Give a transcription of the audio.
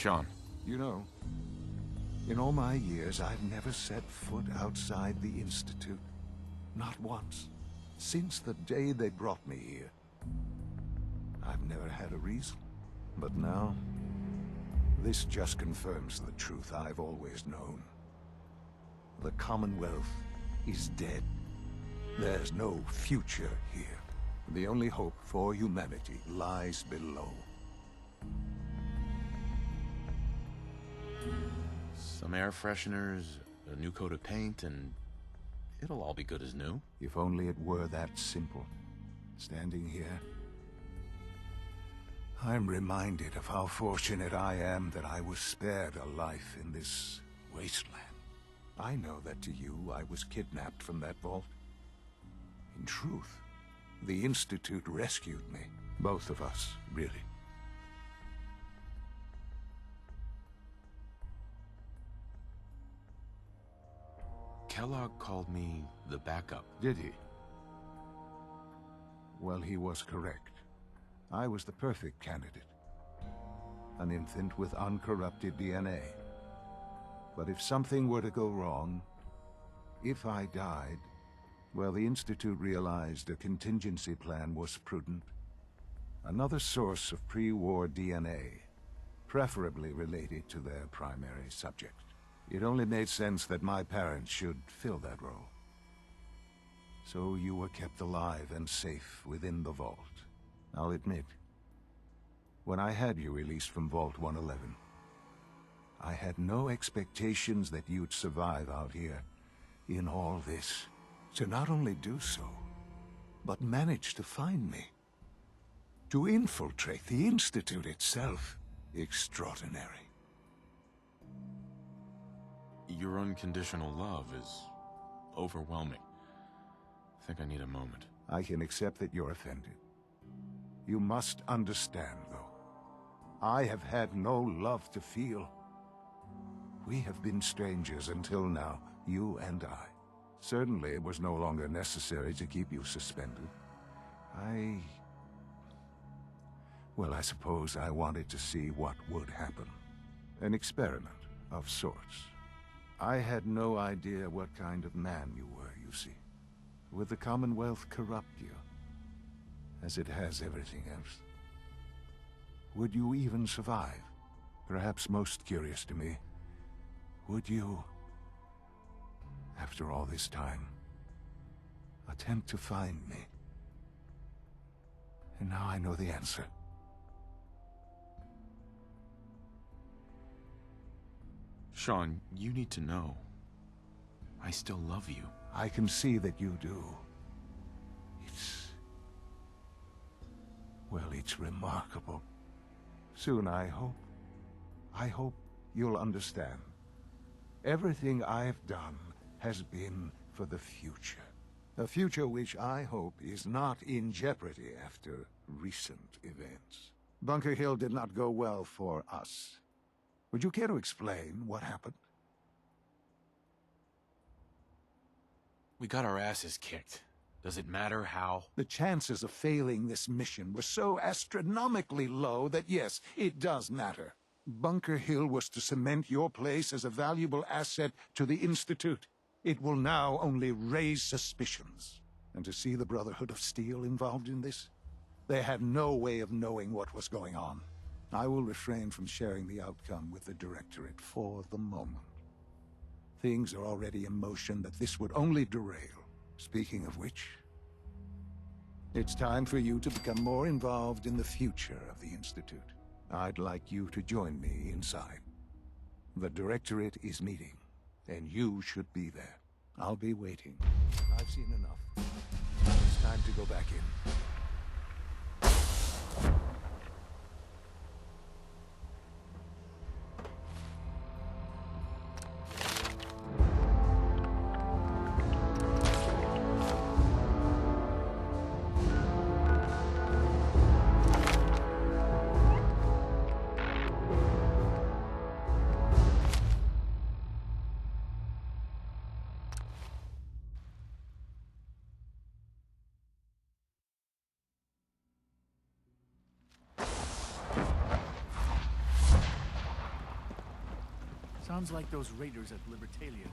Sean. You know, in all my years, I've never set foot outside the Institute. Not once. Since the day they brought me here. I've never had a reason. But now, this just confirms the truth I've always known. The Commonwealth is dead. There's no future here. The only hope for humanity lies below. Some air fresheners, a new coat of paint, and it'll all be good as new. If only it were that simple. Standing here, I'm reminded of how fortunate I am that I was spared a life in this wasteland. I know that to you, I was kidnapped from that vault. In truth, the Institute rescued me. Both of us, really. Kellogg called me the backup. Did he? Well, he was correct. I was the perfect candidate. An infant with uncorrupted DNA. But if something were to go wrong, if I died, well, the Institute realized a contingency plan was prudent. Another source of pre-war DNA, preferably related to their primary subject. It only made sense that my parents should fill that role. So you were kept alive and safe within the vault. I'll admit, when I had you released from Vault 111, I had no expectations that you'd survive out here in all this. To not only do so, but manage to find me. To infiltrate the Institute itself. Extraordinary. Your unconditional love is overwhelming. I think I need a moment. I can accept that you're offended. You must understand, though. I have had no love to feel. We have been strangers until now, you and I. Certainly it was no longer necessary to keep you suspended. Well, I suppose I wanted to see what would happen. An experiment of sorts. I had no idea what kind of man you were, you see. Would the Commonwealth corrupt you, as it has everything else? Would you even survive? Perhaps most curious to me, would you, after all this time, attempt to find me? And now I know the answer. Sean, you need to know. I still love you. I can see that you do. Well, it's remarkable. Soon, I hope you'll understand. Everything I've done has been for the future. A future which I hope is not in jeopardy after recent events. Bunker Hill did not go well for us. Would you care to explain what happened? We got our asses kicked. Does it matter how? The chances of failing this mission were so astronomically low that yes, it does matter. Bunker Hill was to cement your place as a valuable asset to the Institute. It will now only raise suspicions. And to see the Brotherhood of Steel involved in this? They had no way of knowing what was going on. I will refrain from sharing the outcome with the Directorate for the moment. Things are already in motion that this would only derail. Speaking of which, it's time for you to become more involved in the future of the Institute. I'd like you to join me inside. The Directorate is meeting, and you should be there. I'll be waiting. I've seen enough. It's time to go back in. Sounds like those raiders at Libertalia.